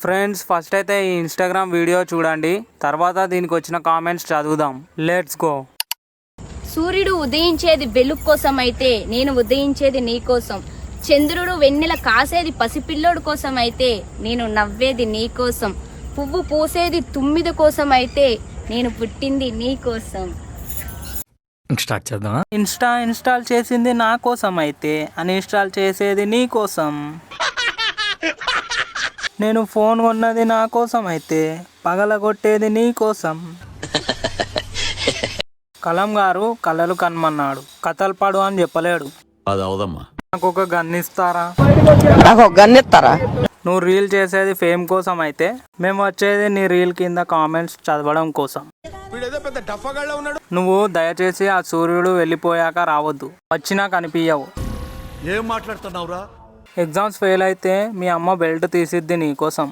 Friends first అయితే ఈ Instagram video చూడండి, తర్వాత దీనికి వచ్చిన కామెంట్స్ చదువుదాం. Let's go. సూర్యుడు ఉదయించేది వెలుగు కోసం అయితే నేను ఉదయించేది నీ కోసం. చంద్రుడు వెన్నెల కాసేది పసిపిల్లోడు కోసం అయితే నేను నవ్వేది నీ కోసం. పువ్వు పూసేది తుమ్మిద కోసం అయితే నేను పుట్టింది నీ కోసం. స్టార్ట్ చేద్దాం. ఇన్స్టాల్ చేసింది నా కోసం అయితే అన్ఇన్స్టాల్ చేసేది నీ కోసం. నేను ఫోన్ కొన్నది నా కోసం అయితే పగలగొట్టేది నీ కోసం. కలం గారు కలలు కనమన్నాడు, కథలు పాడు అని చెప్పలేడు. నాకు ఒక గన్ ఇస్తారా? నువ్వు రీల్ చేసేది ఫేమ్ కోసం అయితే మేము వచ్చేది నీ రీల్ కింద కామెంట్స్ చదవడం కోసం. నువ్వు దయచేసి ఆ సూర్యుడు వెళ్ళిపోయాక రావద్దు, వచ్చినా కనిపించవు. ఏం మాట్లాడుతున్నావురా? ఎగ్జామ్స్ ఫెయిల్ అయితే మీ అమ్మ బెల్ట్ తీసిద్ది నీ కోసం.